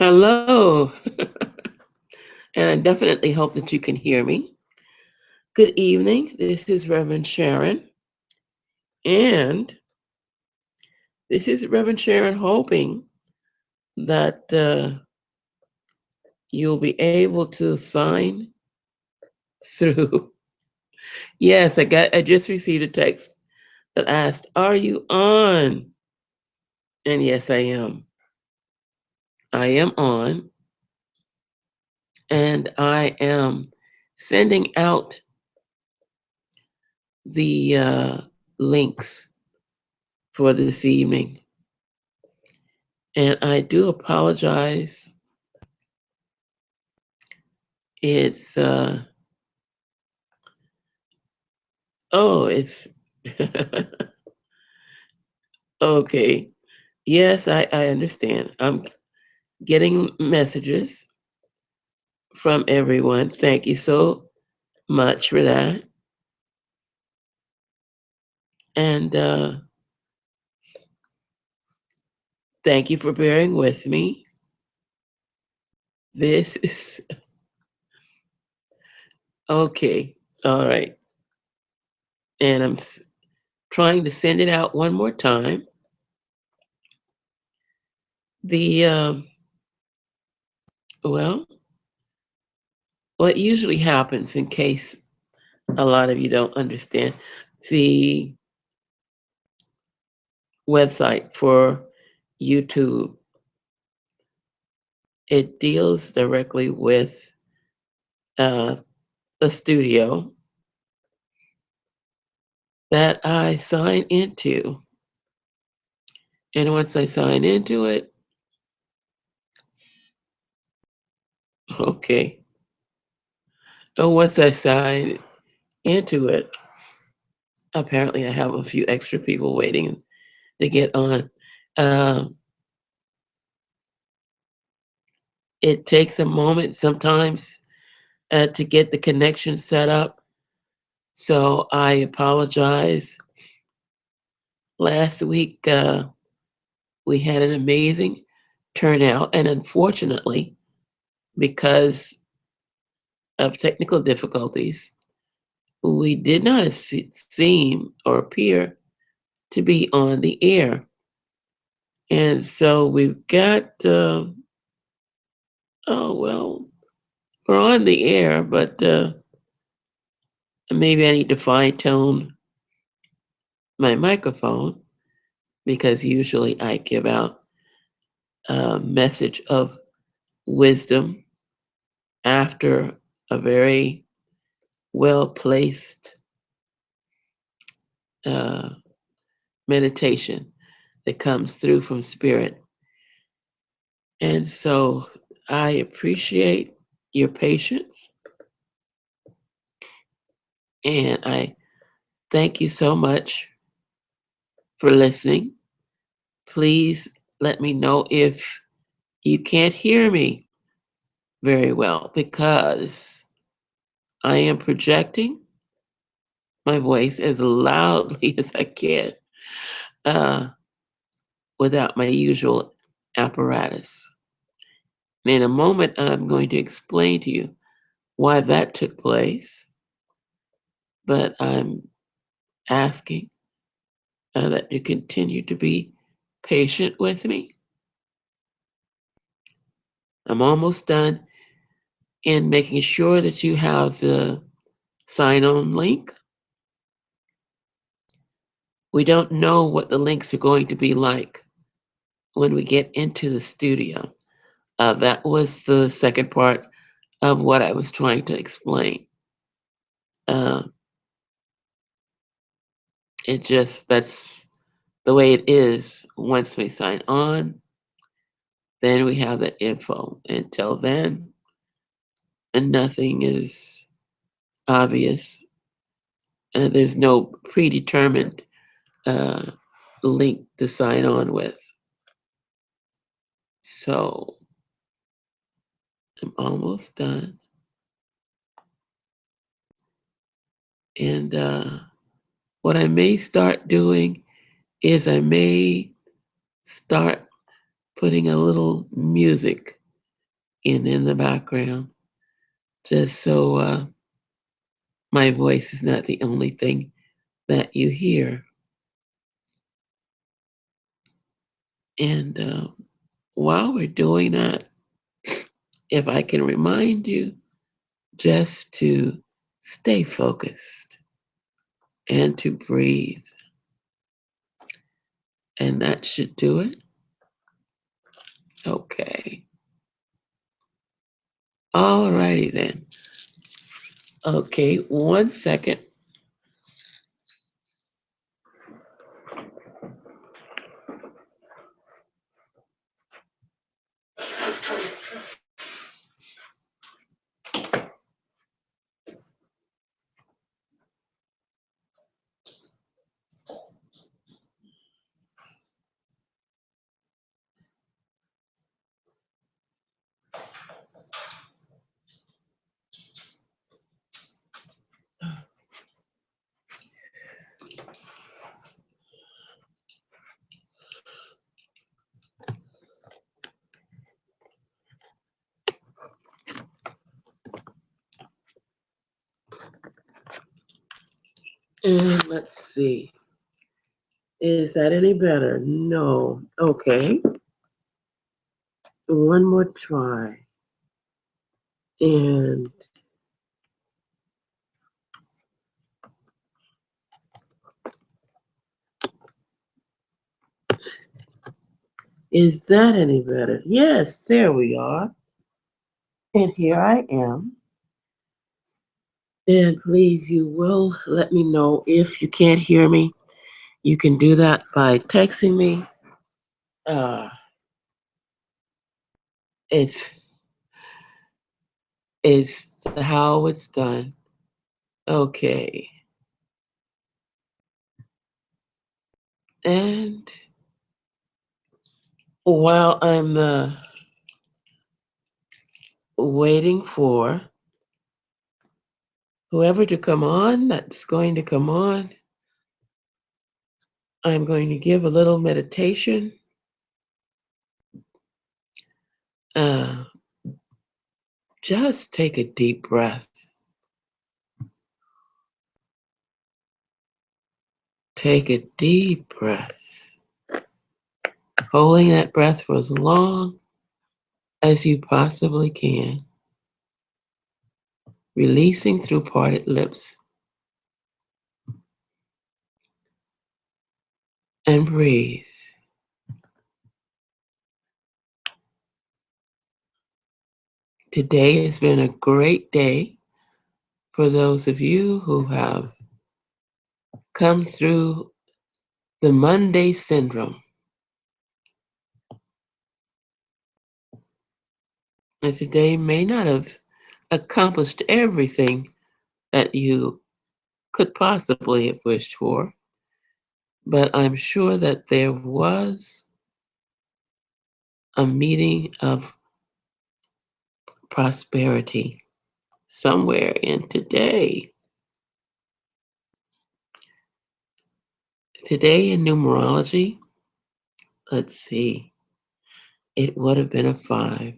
Hello, and I definitely hope that you can hear me. Good evening. This is Reverend Sharon, and this is Reverend Sharon hoping that you'll be able to sign through. Yes, I just received a text that asked, "Are you on?" And yes, I am. I am on, and I am sending out the links for this evening. And I do apologize. It's it's okay. Yes, I understand. I'm getting messages from everyone. Thank you so much for that. And thank you for bearing with me. This is okay. All right. And trying to send it out one more time. The well, what usually happens, in case a lot of you don't understand, the website for YouTube, it deals directly with uh, a studio that I sign into. And once I sign into it, okay. Once I sign into it, apparently I have a few extra people waiting to get on. Um, it takes a moment sometimes to get the connection set up. So I apologize. Last week, we had an amazing turnout, and unfortunately, because of technical difficulties, we did not seem or appear to be on the air. And so we've got, oh, well, we're on the air, but maybe I need to fine tune my microphone because usually I give out a message of wisdom after a very well placed uh, meditation that comes through from spirit. And so I appreciate your patience and I thank you so much for listening. Please let me know if you can't hear me very well because I am projecting my voice as loudly as I can uh, without my usual apparatus. And in a moment, I'm going to explain to you why that took place, but I'm asking that you continue to be patient with me. I'm almost done in making sure that you have the sign on link. We don't know what the links are going to be like when we get into the studio. That was the second part of what I was trying to explain. Uh, that's the way it is. Once we sign on, then we have the info. Until then, and nothing is obvious. There's no predetermined uh, link to sign on with. So I'm almost done. And what I may start doing is I may start putting a little music in the background, just so my voice is not the only thing that you hear. And while we're doing that, if I can remind you just to stay focused and to breathe, and that should do it. Okay. All righty then. Okay, 1 second. And let's see. Is that any better? No. Okay. One more try. And is that any better? Yes, there we are. And here I am. And please, you will let me know if you can't hear me. You can do that by texting me. Uh, it's it's how it's done. Okay. And while I'm waiting for whoever to come on that's going to come on, I'm going to give a little meditation. Uh, just take a deep breath. Take a deep breath, holding that breath for as long as you possibly can, releasing through parted lips, and breathe. Today has been a great day for those of you who have come through the Monday syndrome. And today may not have accomplished everything that you could possibly have wished for, but I'm sure that there was a meeting of prosperity somewhere in today. Today in numerology, let's see, it would have been a 5.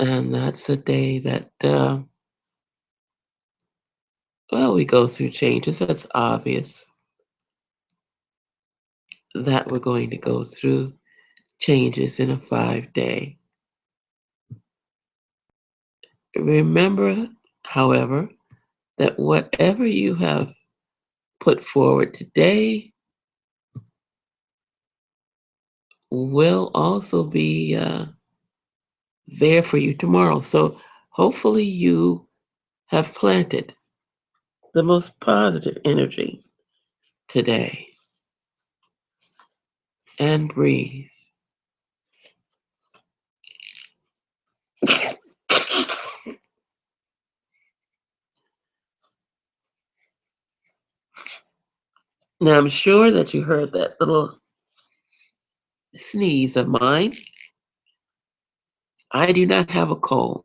And that's a day that, well, we go through changes. That's obvious that we're going to go through changes in a 5 day. Remember, however, that whatever you have put forward today will also be there for you tomorrow. So hopefully you have planted the most positive energy today. And breathe. Now I'm sure that you heard that little sneeze of mine. I do not have a cold.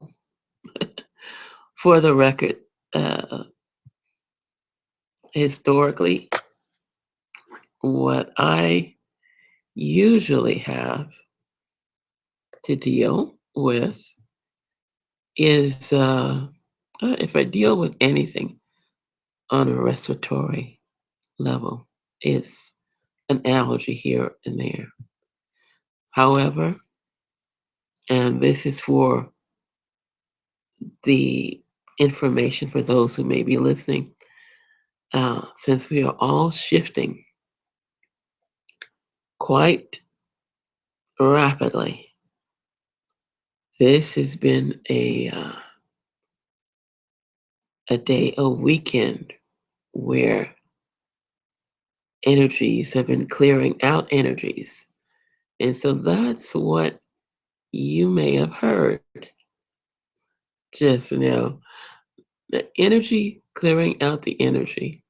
For the record, uh, historically, what I usually have to deal with is if I deal with anything on a respiratory level, it's an allergy here and there. However, and this is for the information for those who may be listening, since we are all shifting quite rapidly, this has been a day, a weekend where energies have been clearing out energies. And so that's what you may have heard just now. The energy clearing out the energy.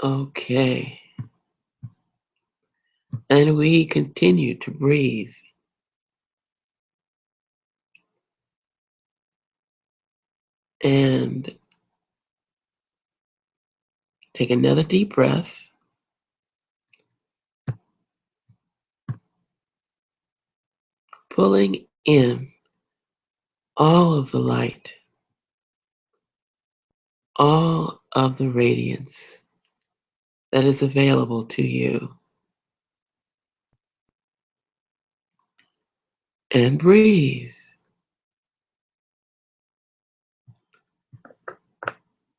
Okay. And we continue to breathe and take another deep breath. Pulling in all of the light, all of the radiance that is available to you. And breathe.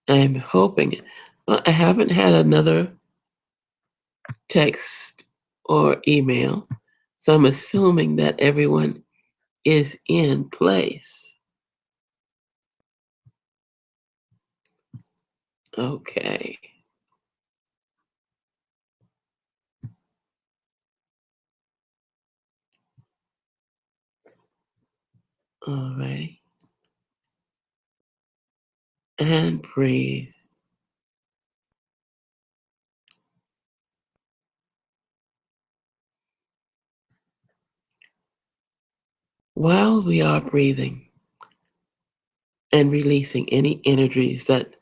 I'm hoping, well, I haven't had another text or email, so I'm assuming that everyone is in place. Okay. All right. And breathe. While we are breathing and releasing any energies that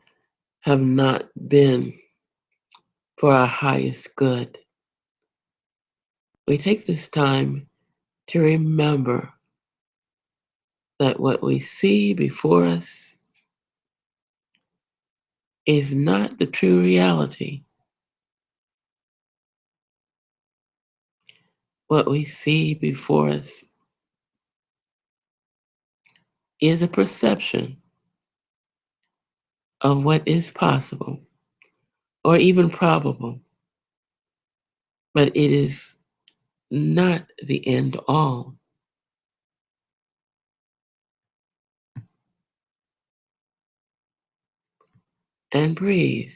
have not been for our highest good, we take this time to remember that what we see before us is not the true reality. What we see before us is a perception of what is possible or even probable, but it is not the end all. And breathe.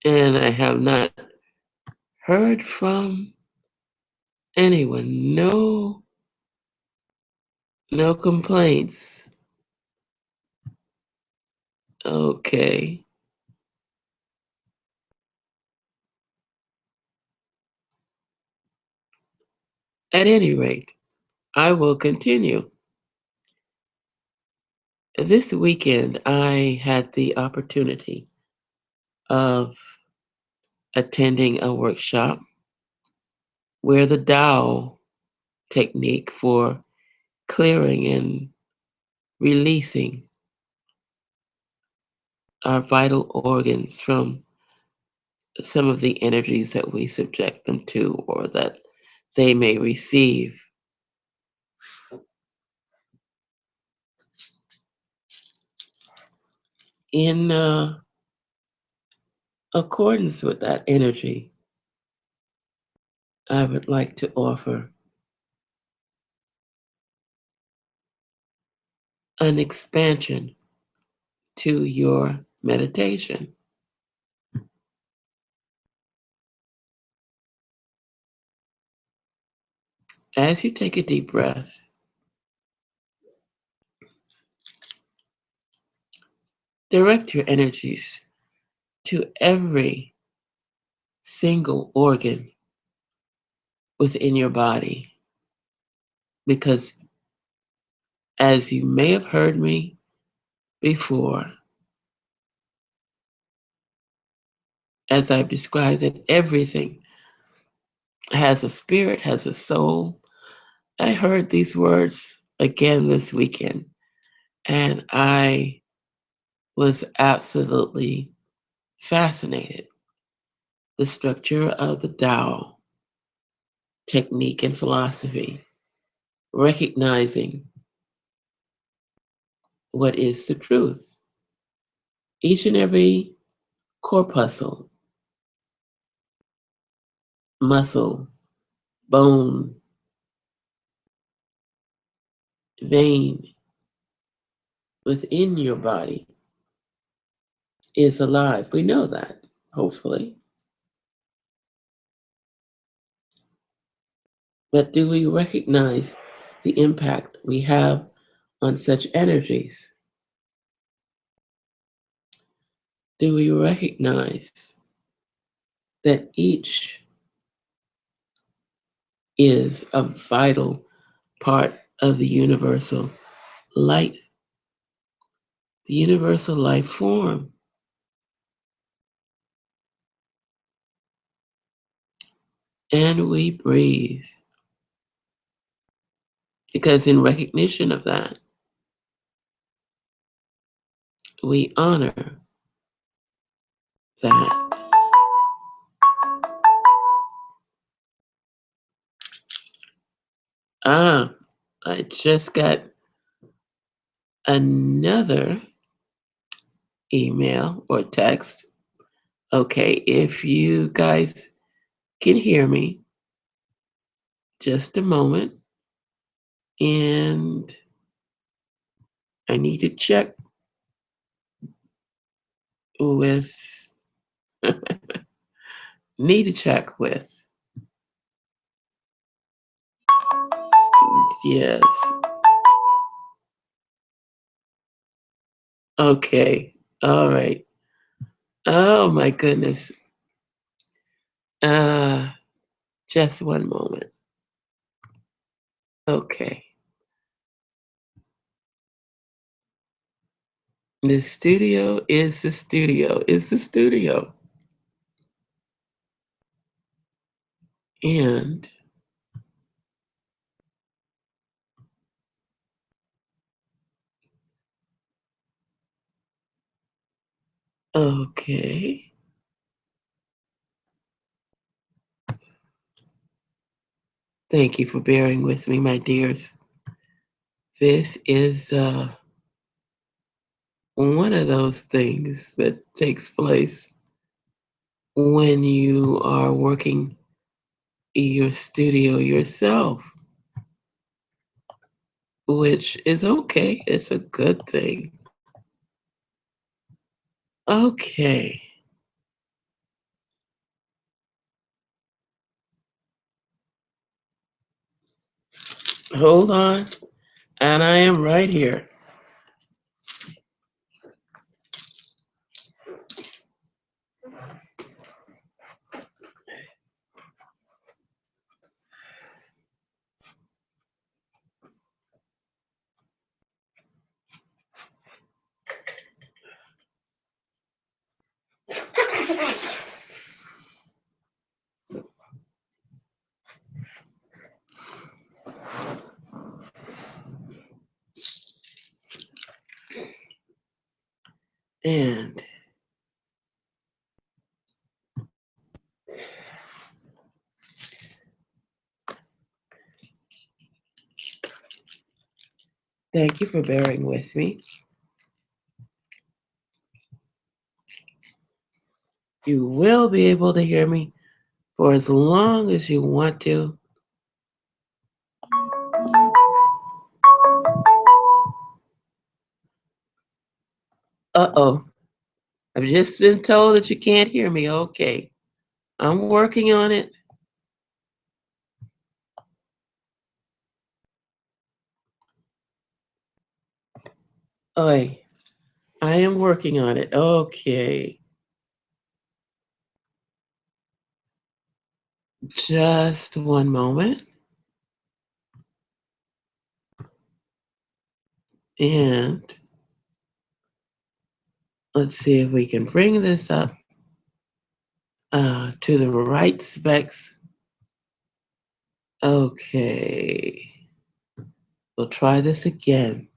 And I have not heard from anyone. No, no complaints. Okay. At any rate, I will continue. This weekend, I had the opportunity of attending a workshop where the Tao technique for clearing and releasing our vital organs from some of the energies that we subject them to or that they may receive. In accordance with that energy, I would like to offer an expansion to your meditation. As you take a deep breath, direct your energies to every single organ within your body. Because as you may have heard me before, as I've described, that everything has a spirit, has a soul. I heard these words again this weekend, and I was absolutely fascinated. The structure of the Tao technique and philosophy, recognizing what is the truth. Each and every corpuscle, muscle, bone, vein within your body is alive. We know that, hopefully. But do we recognize the impact we have on such energies? Do we recognize that each is a vital part of the universal light, the universal life form? And we breathe. Because in recognition of that, we honor that. Ah, I just got another email or text. Okay, if you guys can hear me, just a moment. And I need to check with, need to check with, yes. Okay, all right. Oh my goodness. Uh, just one moment. Okay. The studio is the studio, is the studio. And okay. Thank you for bearing with me, my dears. This is one of those things that takes place when you are working your studio yourself, which is okay. It's a good thing. Okay. Hold on. And I am right here. And thank you for bearing with me. You will be able to hear me for as long as you want to. Uh-oh. I've just been told that you can't hear me. Okay. I'm working on it. Oi. I am working on it. Okay. Just one moment. And let's see if we can bring this up to the right specs. Okay. We'll try this again.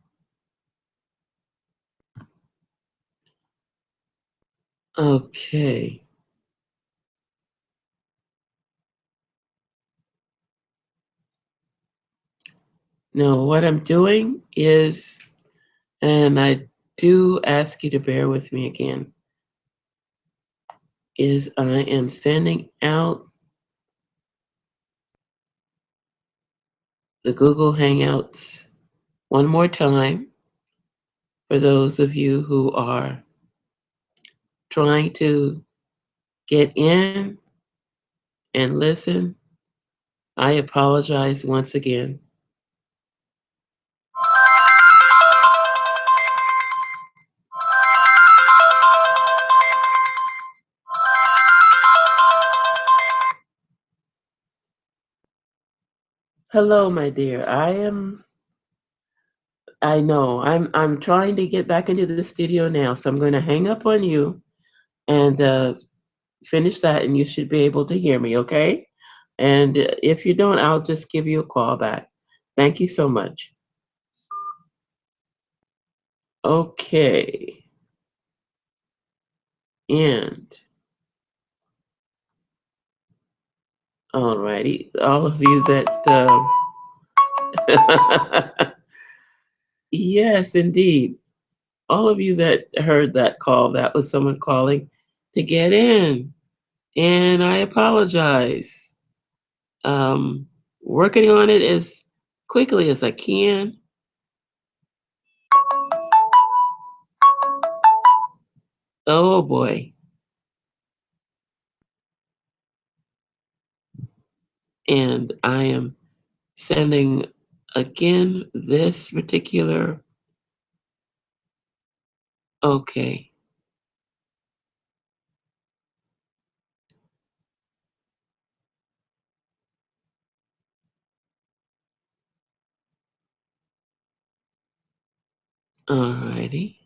Okay. Now, what I'm doing is, and I do ask you to bear with me again, is I am sending out the Google Hangouts one more time for those of you who are trying to get in and listen. I apologize once again. Hello, my dear. I'm trying to get back into the studio now, so I'm going to hang up on you and finish that, and you should be able to hear me, okay? And if you don't, I'll just give you a call back. Thank you so much. Okay. And alrighty, all of you that, yes, indeed, all of you that heard that call, that was someone calling to get in. And I apologize. Um, Working on it as quickly as I can. Oh boy. And I am sending again this particular, okay. Alrighty.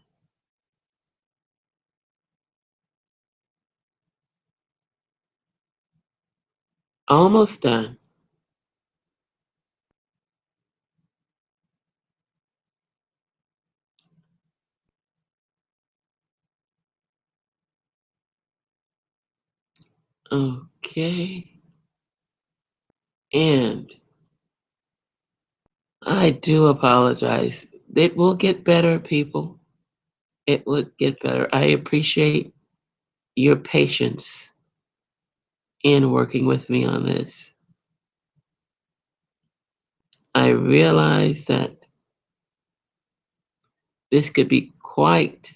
Almost done. Okay. And I do apologize. It will get better, people. It will get better. I appreciate your patience in working with me on this. I realize that this could be quite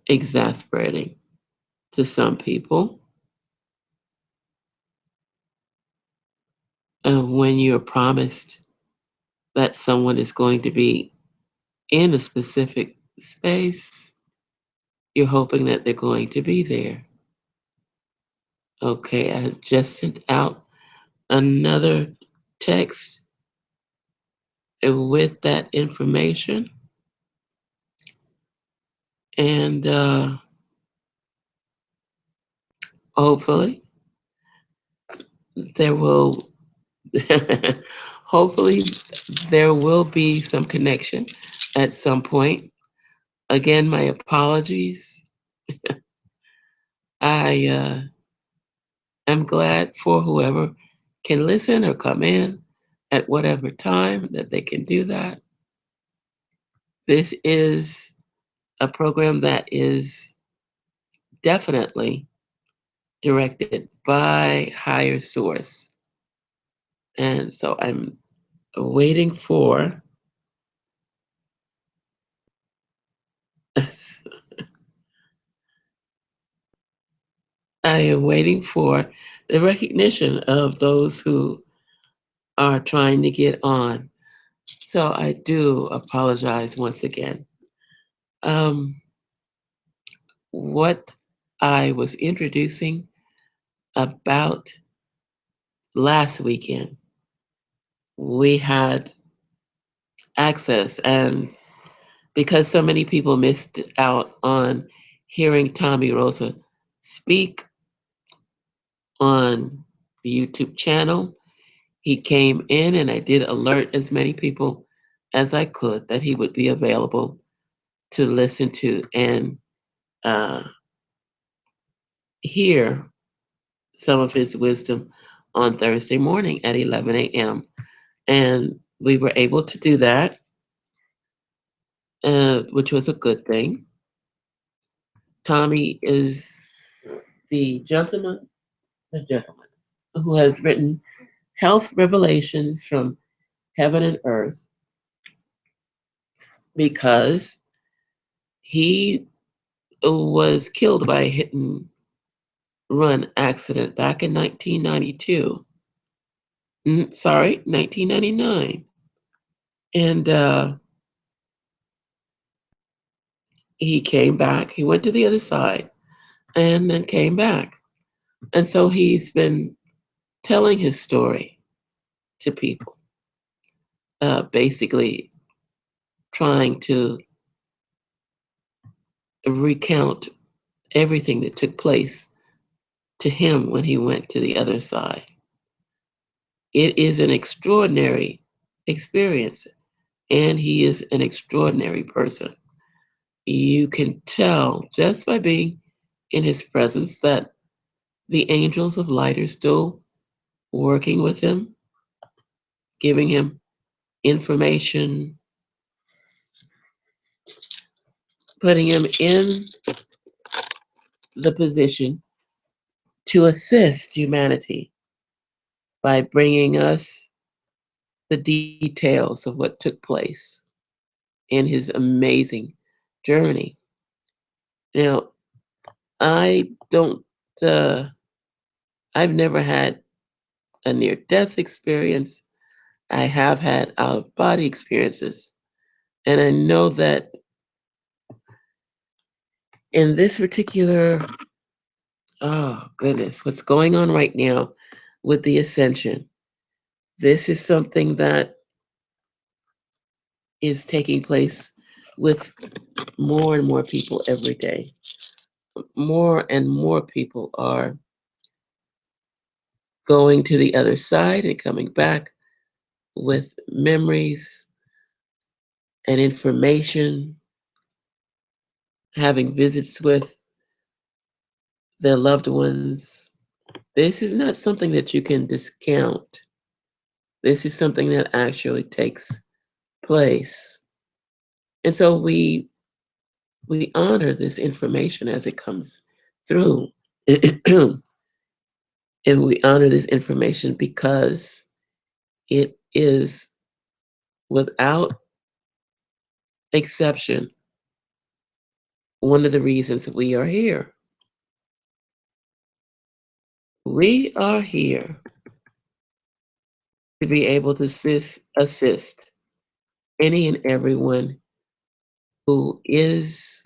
exasperating to some people. And when you're promised that someone is going to be in a specific space, you're hoping that they're going to be there. Okay, I just sent out another text with that information. And hopefully there will hopefully there will be some connection at some point. Again, my apologies. I am glad for whoever can listen or come in at whatever time that they can do that. This is a program that is definitely directed by higher source. And so I'm waiting for I am waiting for the recognition of those who are trying to get on. So I do apologize once again. Um, what I was introducing about last weekend, we had access, and because so many people missed out on hearing Tommy Rosa speak on the YouTube channel, he came in and I did alert as many people as I could that he would be available to listen to and uh, hear some of his wisdom on Thursday morning at 11 a.m. And we were able to do that, which was a good thing. Tommy is the gentleman who has written Health Revelations from Heaven and Earth because he was killed by a hit and run accident back in 1992. Sorry, 1999. And he came back. He went to the other side and then came back. And so he's been telling his story to people, basically trying to recount everything that took place to him when he went to the other side. It is an extraordinary experience, and he is an extraordinary person. You can tell just by being in his presence that the angels of light are still working with him, giving him information, putting him in the position to assist humanity by bringing us the details of what took place in his amazing journey. Now, I don't, uh, I've never had a near death experience. I have had out of body experiences. And I know that in this particular, oh goodness, what's going on right now with the ascension, this is something that is taking place with more and more people every day. More and more people are going to the other side and coming back with memories and information, having visits with their loved ones. This is not something that you can discount. This is something that actually takes place. And so we honor this information as it comes through. And we honor this information because it is without exception one of the reasons we are here. We are here to be able to assist any and everyone who is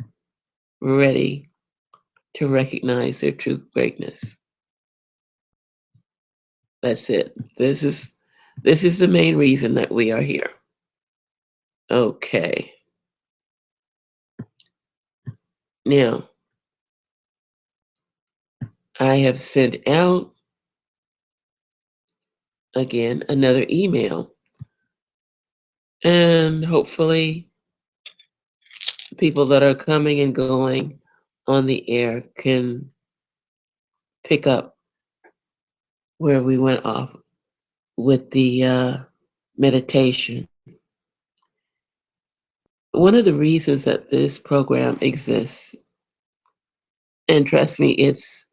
ready to recognize their true greatness. That's it. This is the main reason that we are here. Okay. Now, I have sent out again another email, and hopefully people that are coming and going on the air can pick up where we went off with the meditation. One of the reasons that this program exists, and trust me, it's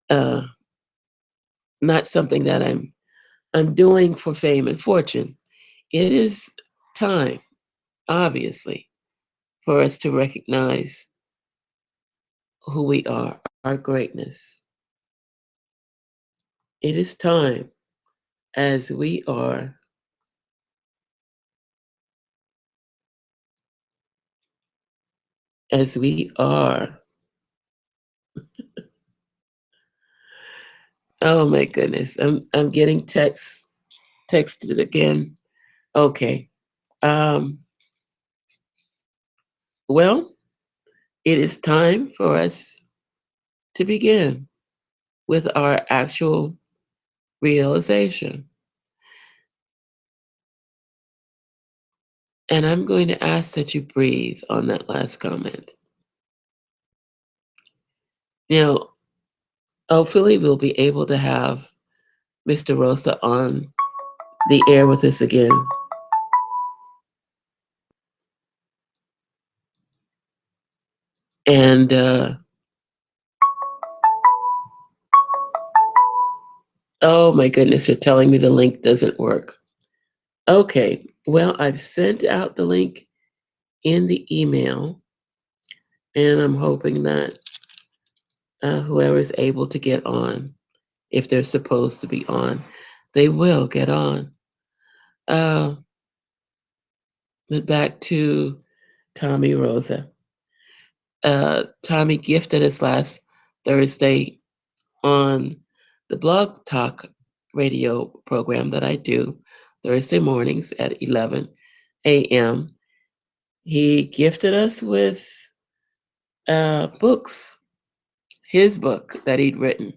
uh, not something that I'm doing for fame and fortune. It is time, obviously, for us to recognize who we are, our greatness. It is time as we are as we are. Oh my goodness. I'm getting texted again. Okay. Um well, it is time for us to begin with our actual realization. And I'm going to ask that you breathe on that last comment. Now, hopefully we'll be able to have Mr. Rosa on the air with us again. And oh my goodness, they're telling me the link doesn't work. Okay, well, I've sent out the link in the email, and I'm hoping that whoever is able to get on, if they're supposed to be on, they will get on. Uh, but back to Tommy Rosa. Tommy gifted us last Thursday on the Blog Talk radio program that I do Thursday mornings at 11 a.m. He gifted us with books, his book that he'd written,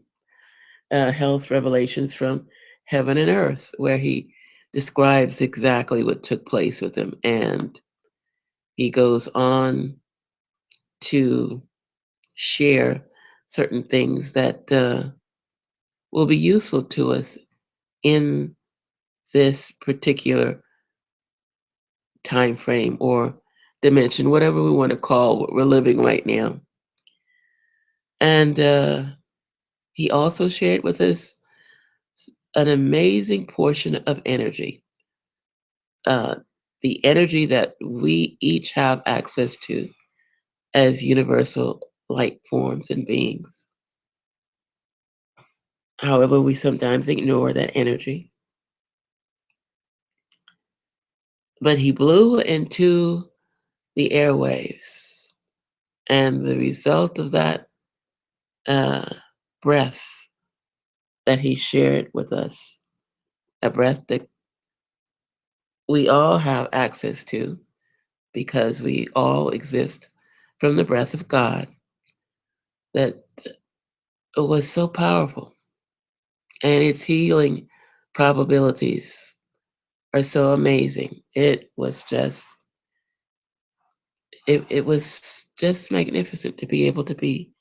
Health Revelations from Heaven and Earth, where he describes exactly what took place with him. And he goes on to share certain things that will be useful to us in this particular time frame or dimension, whatever we want to call what we're living right now. And he also shared with us an amazing portion of energy, uh, the energy that we each have access to as universal light forms and beings. However, we sometimes ignore that energy. But he blew into the airwaves, and the result of that uh, breath that he shared with us, a breath that we all have access to because we all exist from the breath of God, that was so powerful. And its healing probabilities are so amazing. It was just magnificent to be able to be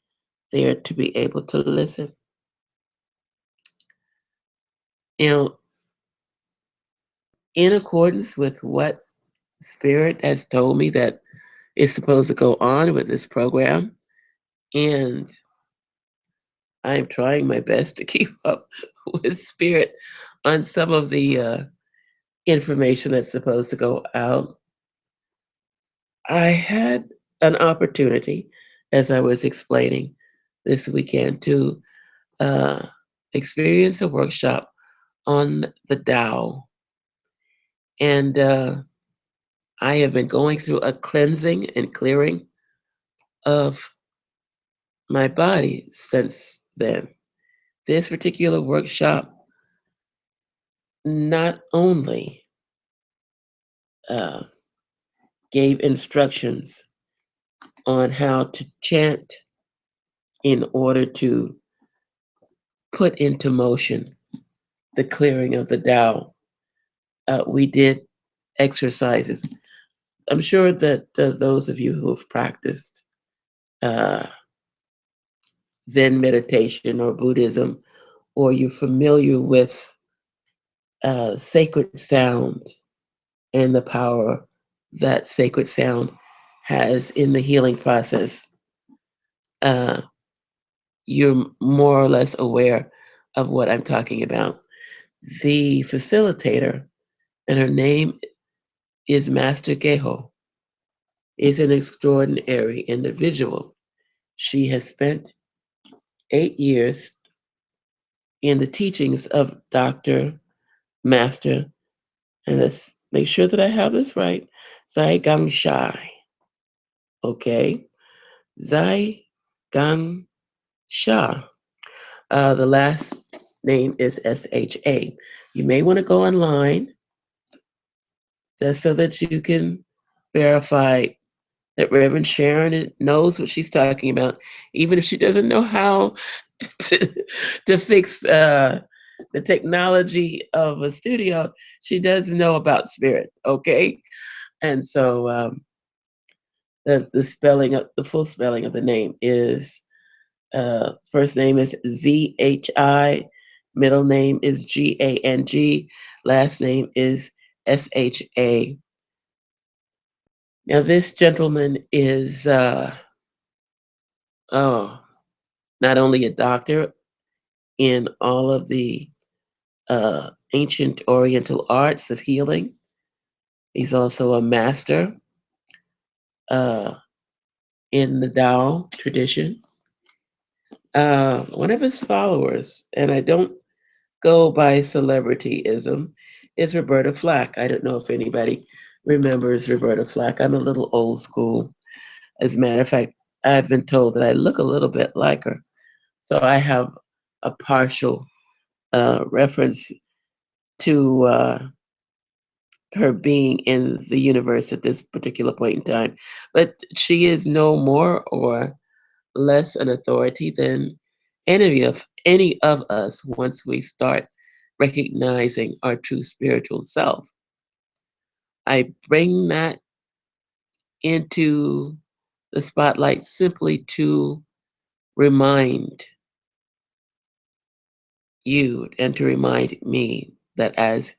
there, to be able to listen. You know, in accordance with what Spirit has told me that is supposed to go on with this program, and I'm trying my best to keep up with Spirit on some of the information that's supposed to go out. I had an opportunity, as I was explaining this weekend, to uh, experience a workshop on the Tao. And I have been going through a cleansing and clearing of my body since then. This particular workshop not only uh, gave instructions on how to chant in order to put into motion the clearing of the Tao. We did exercises. I'm sure that those of you who have practiced uh, Zen meditation or Buddhism, or you're familiar with sacred sound and the power that sacred sound has in the healing process, uh, you're more or less aware of what I'm talking about. The facilitator, and her name is Master Geho, is an extraordinary individual. She has spent 8 years in the teachings of Dr. Master, and let's make sure that I have this right, Zai Gang Shai. Okay, Zai Gang Sha. The last name is SHA. You may want to go online just so that you can verify that Reverend Sharon knows what she's talking about, even if she doesn't know how to, to fix the technology of a studio. She does know about spirit, okay? And so the spelling of the full spelling of the name is first name is ZHI, middle name is GANG, last name is SHA. Now this gentleman is oh, not only a doctor in all of the ancient Oriental arts of healing, he's also a master uh, in the Tao tradition. One of his followers, and I don't go by celebrityism, is Roberta Flack. I don't know if anybody remembers Roberta Flack. I'm a little old school. As a matter of fact, I've been told that I look a little bit like her. So I have a partial reference to her being in the universe at this particular point in time. But she is no more or less an authority than any of us once we start recognizing our true spiritual self. I bring that into the spotlight simply to remind you and to remind me that as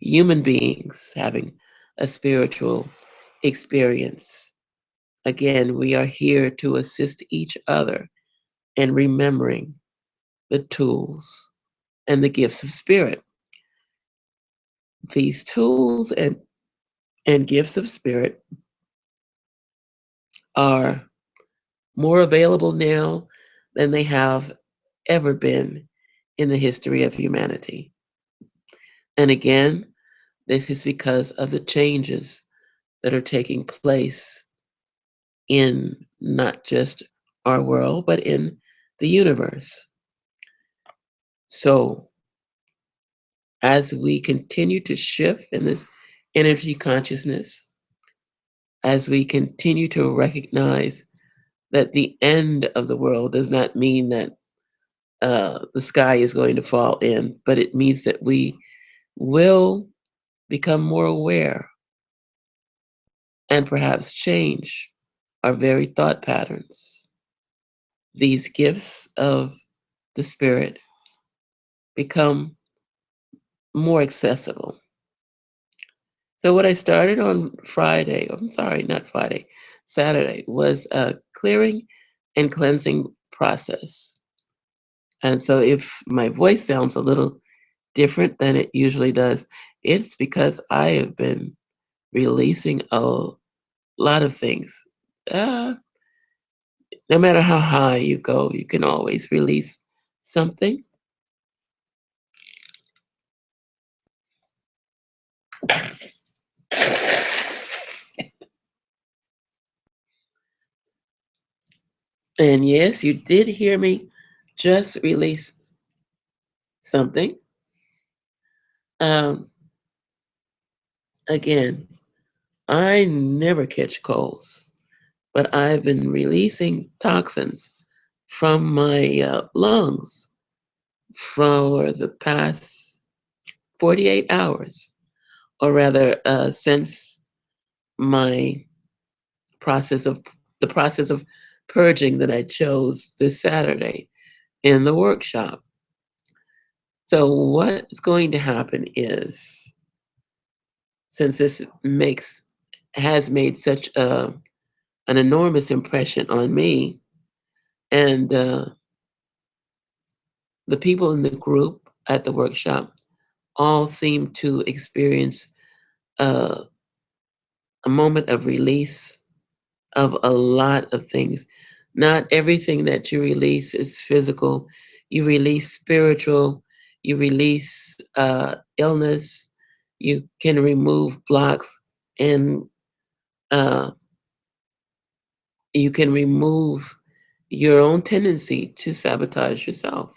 human beings having a spiritual experience, again, we are here to assist each other in remembering the tools and the gifts of spirit. These tools and gifts of spirit are more available now than they have ever been in the history of humanity. And again, this is because of the changes that are taking place in not just our world, but in the universe. So, as we continue to shift in this energy consciousness, as we continue to recognize that the end of the world does not mean that the sky is going to fall in, but it means that we will become more aware and perhaps change our very thought patterns. These gifts of the spirit become more accessible. So, what I started on Friday, I'm sorry, not Friday, Saturday, was a clearing and cleansing process. And so, if my voice sounds a little different than it usually does, it's because I have been releasing a lot of things. Uh, no matter how high you go, you can always release something. And yes, you did hear me just release something. Um, Again, I never catch colds, but I've been releasing toxins from my lungs for the past 48 hours, or rather, since my process of the process of purging that I chose this Saturday in the workshop. So what's going to happen is, since this makes has made such an enormous impression on me, and the people in the group at the workshop all seem to experience uh, a moment of release of a lot of things. Not everything that you release is physical. You release spiritual, you release illness, you can remove blocks, and uh, you can remove your own tendency to sabotage yourself,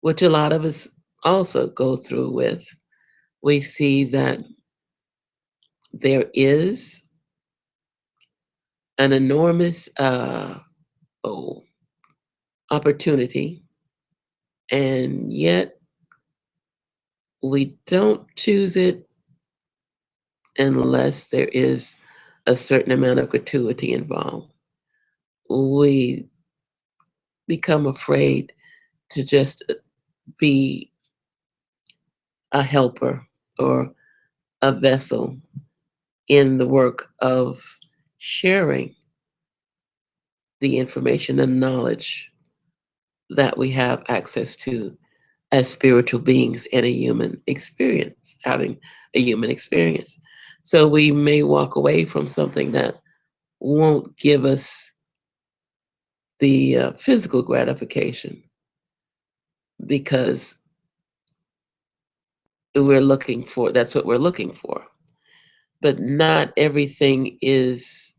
which a lot of us also go through with. We see that there is an enormous oh, opportunity, and yet we don't choose it unless there is a certain amount of gratuity involved. We become afraid to just be a helper or a vessel in the work of sharing the information and knowledge that we have access to as spiritual beings in a human experience, having a human experience. So we may walk away from something that won't give us the physical gratification because that's what we're looking for. But not everything is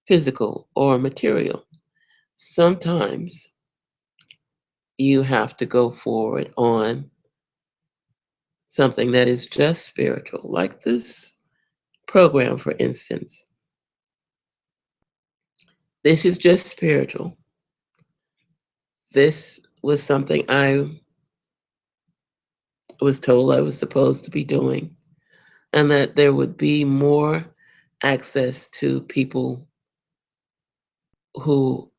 physical or material. Sometimes you have to go forward on something that is just spiritual, like this program, for instance. This is just spiritual. This was something I was told I was supposed to be doing, and that there would be more access to people who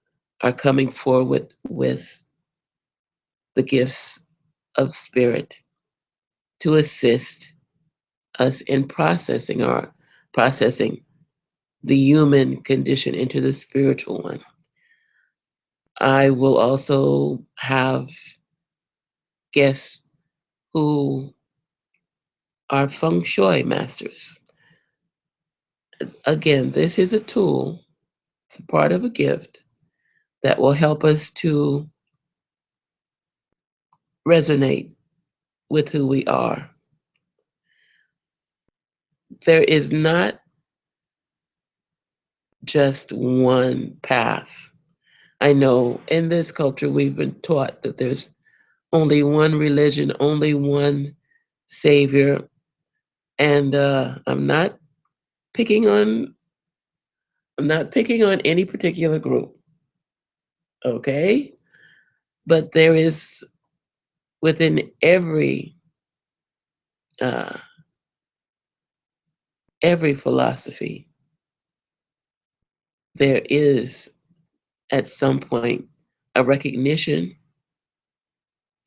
are coming forward with the gifts of spirit to assist us in processing the human condition into the spiritual one. I will also have guests who are feng shui masters. Again, this is a tool, it's a part of a gift that will help us to resonate with who we are. There is not just one path. I know in this culture we've been taught that there's only one religion, only one savior, and picking on I'm not picking on any particular group, okay? But there is within uh, every philosophy, there is at some point a recognition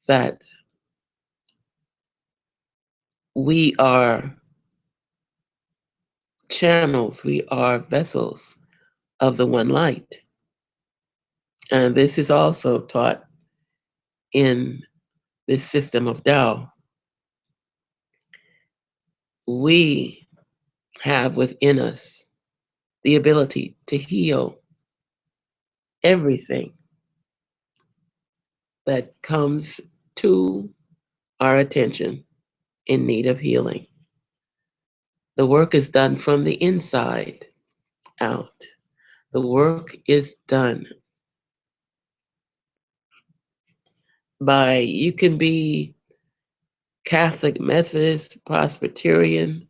that we are channels, we are vessels of the one light. And this is also taught in this system of Tao. We have within us the ability to heal everything that comes to our attention in need of healing. The work is done from the inside out. The work is done by, you can be Catholic, Methodist, Presbyterian,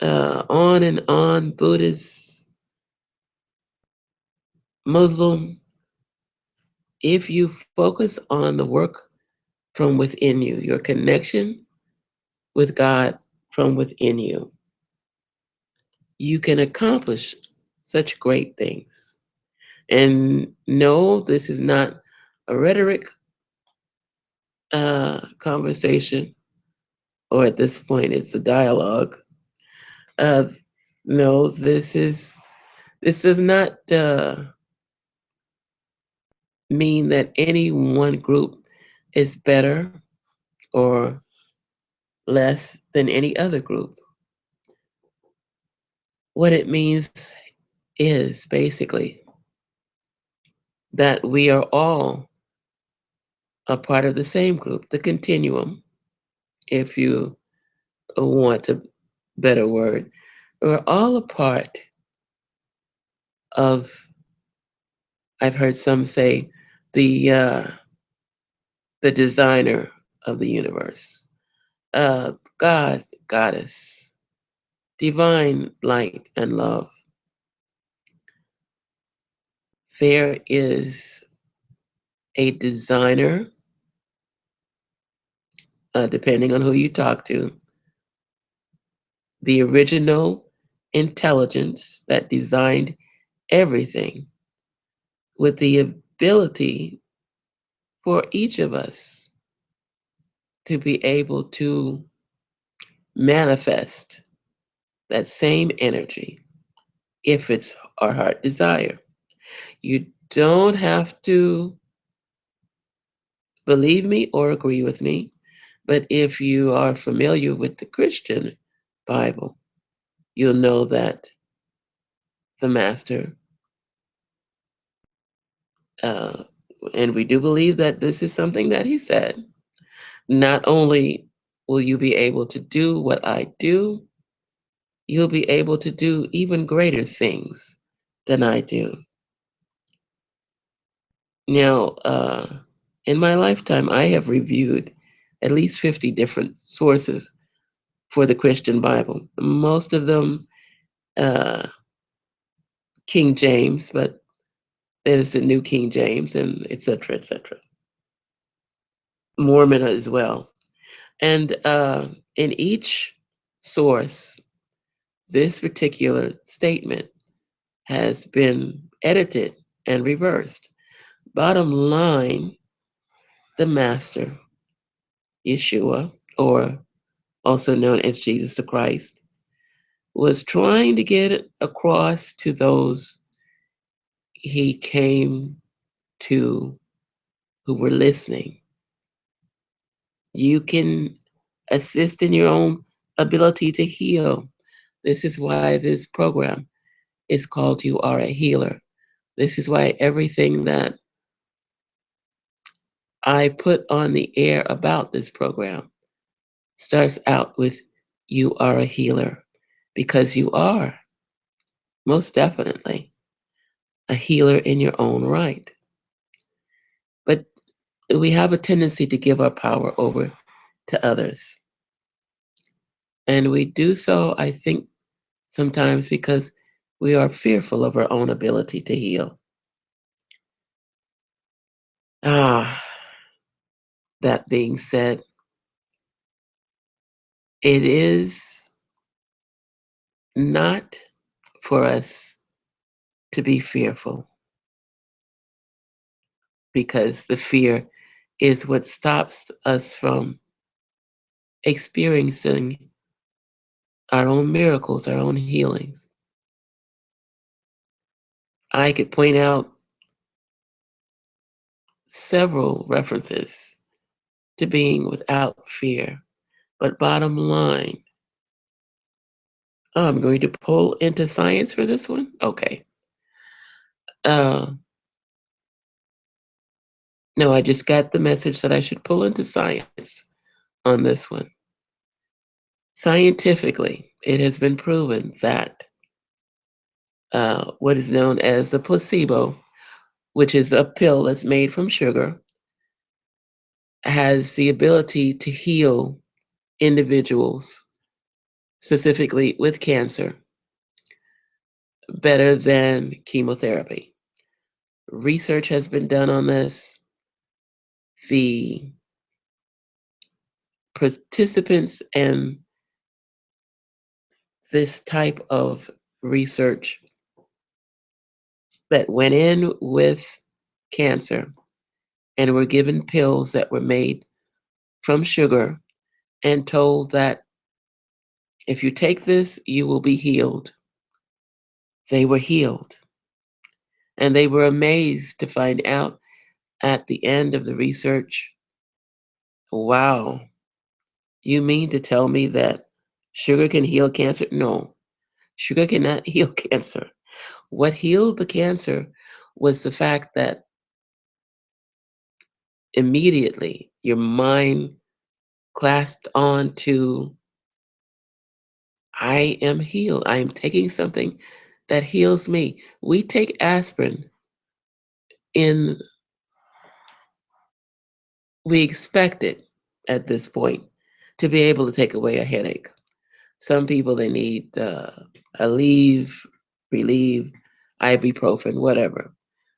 on and on, Buddhist, Muslim. If you focus on the work from within you, your connection with God from within you, you can accomplish such great things. And no, this is not a rhetoric conversation, or at this point, it's a dialogue. Uh, no, this does not mean that any one group is better or less than any other group. What it means is basically that we are all a part of the same group, the continuum, if you want a better word. We're all a part of, I've heard some say, the uh, the designer of the universe, God, goddess, divine light and love. There is a designer, depending on who you talk to, the original intelligence that designed everything with the ability for each of us to be able to manifest that same energy if it's our heart desire. You don't have to believe me or agree with me, but if you are familiar with the Christian Bible, you'll know that the Master, uh, and we do believe that this is something that he said, not only will you be able to do what I do, you'll be able to do even greater things than I do. Now, in my lifetime, I have reviewed at least 50 different sources for the Christian Bible. Most of them uh, King James, but there's a New King James, and et cetera, et cetera. Mormon as well. And in each source, this particular statement has been edited and reversed. Bottom line, the Master, Yeshua, or also known as Jesus the Christ, was trying to get across to those he came to who were listening. You can assist in your own ability to heal. This is why this program is called You Are a Healer. This is why everything that I put on the air about this program starts out with You Are a Healer, because you are most definitely a healer in your own right. But we have a tendency to give our power over to others. And we do so, I think, sometimes because we are fearful of our own ability to heal. Ah, that being said, it is not for us to be fearful, because the fear is what stops us from experiencing our own miracles, our own healings. I could point out several references to being without fear, but bottom line, oh, I'm going to pull into science for this one? Okay. Uh, no, I just got the message that I should pull into science on this one. Scientifically, it has been proven that what is known as the placebo, which is a pill that's made from sugar, has the ability to heal individuals, specifically with cancer, better than chemotherapy. Research has been done on this. The participants in this type of research that went in with cancer and were given pills that were made from sugar and told that if you take this, you will be healed. They were healed. And they were amazed to find out at the end of the research, wow, you mean to tell me that sugar can heal cancer? No, sugar cannot heal cancer. What healed the cancer was the fact that immediately your mind clasped on to, I am healed. I am taking something that heals me. We take aspirin in, we expect it at this point to be able to take away a headache. Some people, they need Aleve, relieve, ibuprofen, whatever.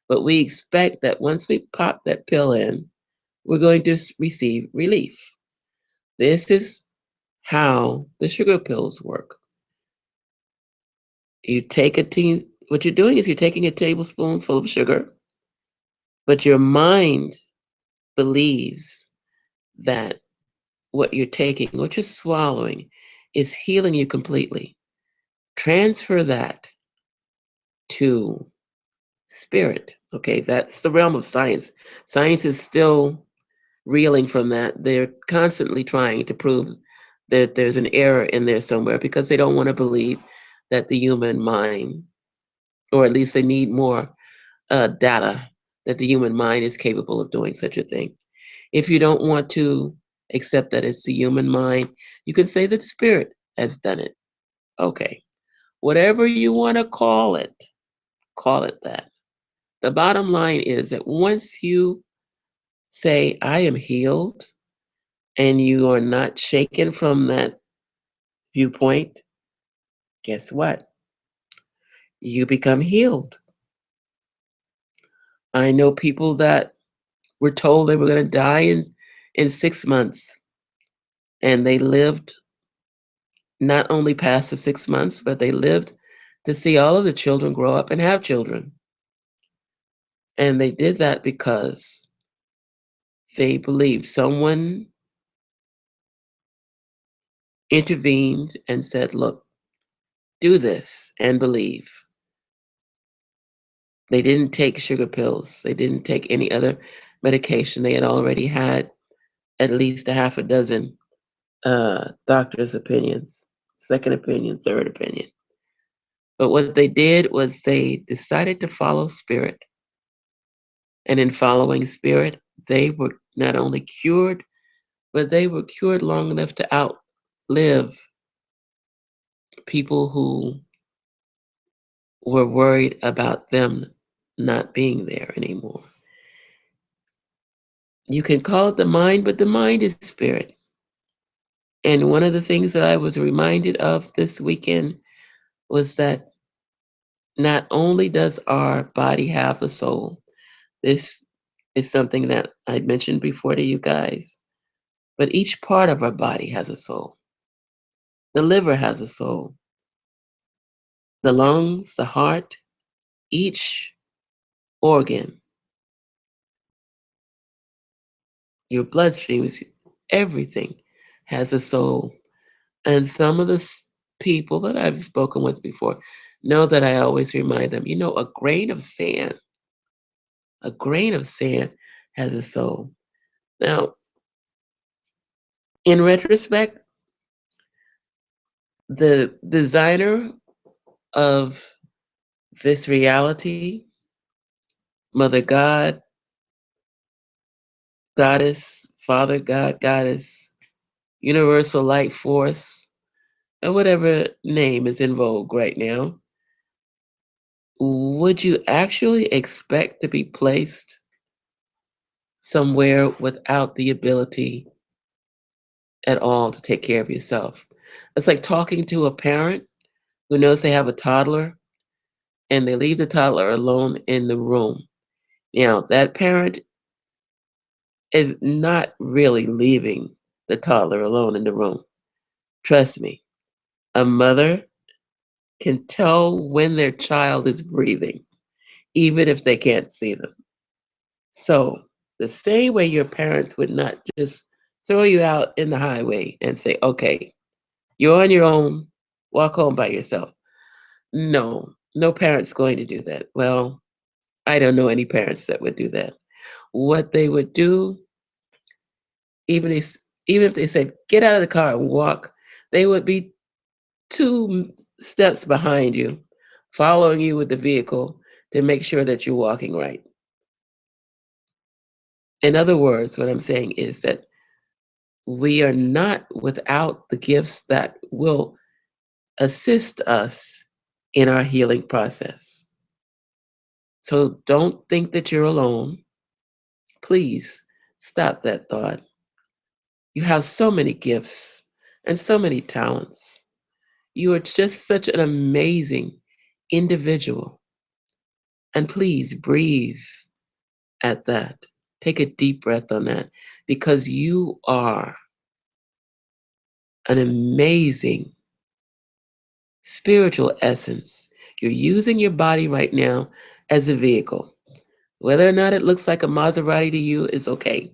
But we expect that once we pop that pill in, we're going to receive relief. This is how the sugar pills work. You take what you're doing is you're taking a tablespoonful of sugar, but your mind believes that what you're taking, what you're swallowing, is healing you completely. Transfer that to spirit. Okay, that's the realm of science. Science is still reeling from that. They're constantly trying to prove that there's an error in there somewhere because they don't want to believe that the human mind, or at least they need more data that the human mind is capable of doing such a thing. If you don't want to accept that it's the human mind, you can say that spirit has done it. Okay, whatever you want to call it that. The bottom line is that once you say, I am healed, and you are not shaken from that viewpoint, guess what? You become healed. I know people that were told they were going to die in 6 months, and they lived not only past the 6 months, but they lived to see all of the children grow up and have children. And they did that because they believed someone intervened and said, look, do this and believe. They didn't take sugar pills. They didn't take any other medication. They had already had at least a half a dozen doctor's opinions, second opinion, third opinion. But what they did was they decided to follow spirit. And in following spirit, they were not only cured, but they were cured long enough to outlive people who were worried about them not being there anymore. You can call it the mind, but the mind is spirit. And one of the things that I was reminded of this weekend was that not only does our body have a soul, this is something that I mentioned before to you guys, but each part of our body has a soul. The liver has a soul, the lungs, the heart, each organ, your bloodstreams, everything has a soul. And some of the people that I've spoken with before know that I always remind them, a grain of sand has a soul. Now, in retrospect, the designer of this reality, Mother God, Goddess, Father God, Goddess, Universal Light Force, or whatever name is in vogue right now, would you actually expect to be placed somewhere without the ability at all to take care of yourself? It's like talking to a parent who knows they have a toddler and they leave the toddler alone in the room. Now, that parent is not really leaving the toddler alone in the room. Trust me, a mother can tell when their child is breathing, even if they can't see them. So, the same way your parents would not just throw you out in the highway and say, okay, you're on your own, walk home by yourself. No, no parent's going to do that. Well, I don't know any parents that would do that. What they would do, even if even if they said get out of the car and walk, they would be steps behind you, following you with the vehicle to make sure that you're walking right. In other words, what I'm saying is that we are not without the gifts that will assist us in our healing process. So don't think that you're alone. Please stop that thought. You have so many gifts and so many talents. You are just such an amazing individual. And please breathe at that. Take a deep breath on that because you are an amazing spiritual essence. You're using your body right now as a vehicle. Whether or not it looks like a Maserati to you is okay.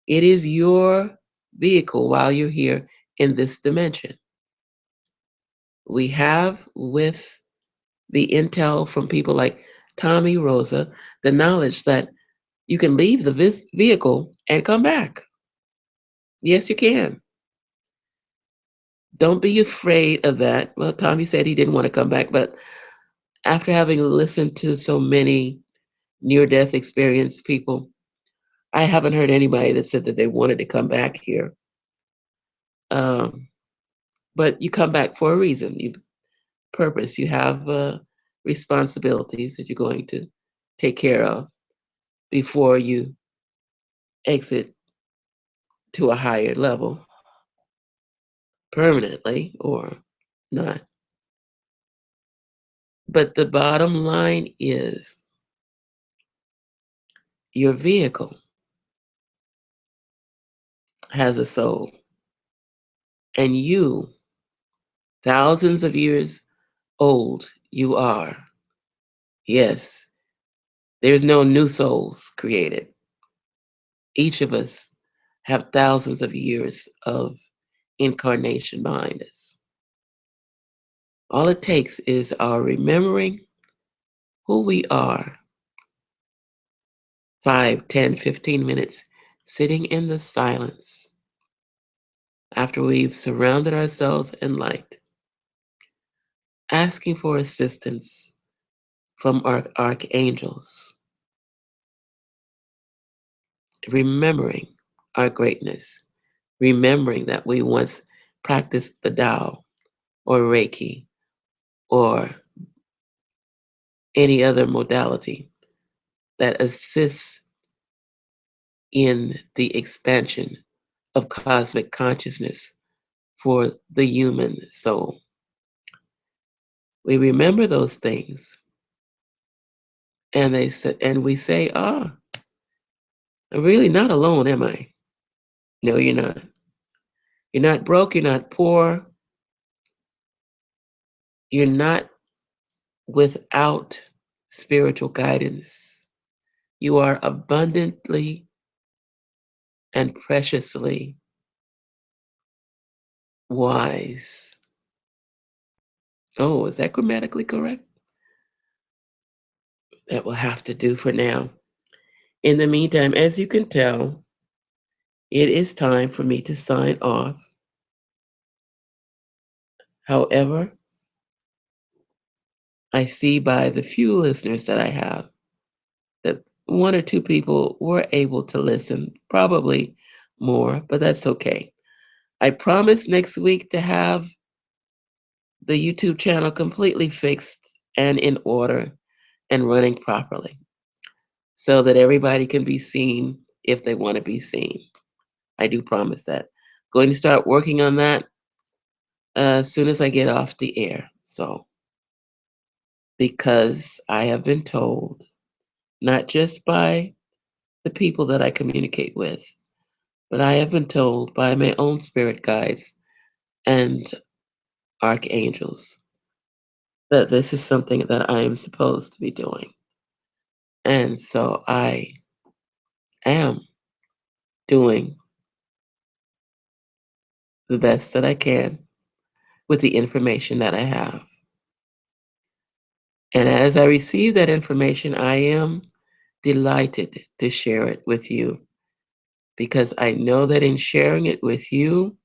It is your vehicle while you're here in this dimension. We have, with the intel from people like Tommy Rosa, the knowledge that you can leave the vehicle and come back. Yes, you can. Don't be afraid of that. Well, Tommy said he didn't want to come back, but after having listened to so many near death experience people, I haven't heard anybody that said that they wanted to come back here. Um, but you come back for a reason. You purpose. You have responsibilities that you're going to take care of before you exit to a higher level permanently or not. But the bottom line is your vehicle has a soul, and you, thousands of years old, you are. Yes, there's no new souls created. Each of us have thousands of years of incarnation behind us. All it takes is our remembering who we are 5, 10, 15 minutes sitting in the silence after we've surrounded ourselves in light, asking for assistance from our archangels, remembering our greatness, remembering that we once practiced the Tao or Reiki or any other modality that assists in the expansion of cosmic consciousness for the human soul. We remember those things and we say, I'm really not alone, am I? No, you're not. You're not broke, you're not poor, you're not without spiritual guidance. You are abundantly and preciously wise. Oh, is that grammatically correct? That will have to do for now. In the meantime, as you can tell, it is time for me to sign off. However, I see by the few listeners that I have that one or two people were able to listen, probably more, but that's okay. I promise next week to have the YouTube channel completely fixed and in order and running properly so that everybody can be seen if they want to be seen. I do promise that. Going to start working on that as soon as I get off the air. So, because I have been told, not just by the people that I communicate with, but I have been told by my own spirit guides and archangels that this is something that I am supposed to be doing. And so I am doing the best that I can with the information that I have. And as I receive that information, I am delighted to share it with you because I know that in sharing it with you,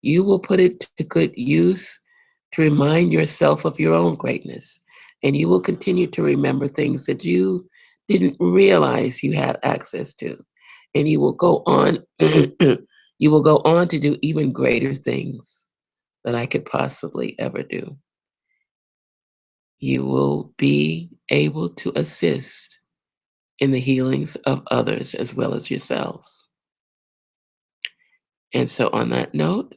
you will put it to good use to remind yourself of your own greatness. And you will continue to remember things that you didn't realize you had access to. And you will go on you will go on to do even greater things than I could possibly ever do. You will be able to assist in the healings of others as well as yourselves. And so, on that note,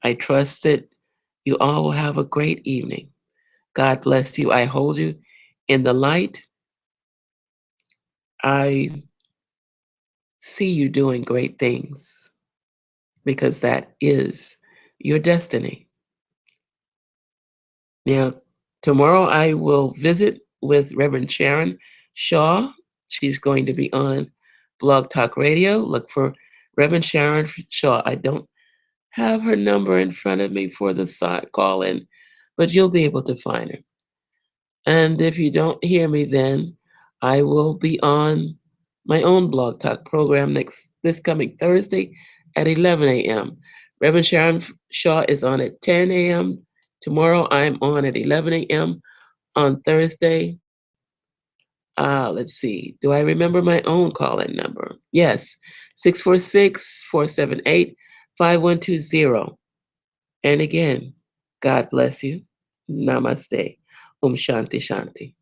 I trust that you all will have a great evening. God bless you. I hold you in the light. I see you doing great things because that is your destiny. Now, tomorrow I will visit with Reverend Sharon Shaw. She's going to be on Blog Talk Radio. Look for Reverend Sharon Shaw. I don't have her number in front of me for the call in, but you'll be able to find her. And if you don't hear me then, I will be on my own Blog Talk program this coming Thursday at 11 a.m. Reverend Sharon Shaw is on at 10 a.m. Tomorrow I'm on at 11 a.m. On Thursday. Let's see. Do I remember my own call-in number? Yes, 646-478-5120. And again, God bless you. Namaste. Shanti Shanti.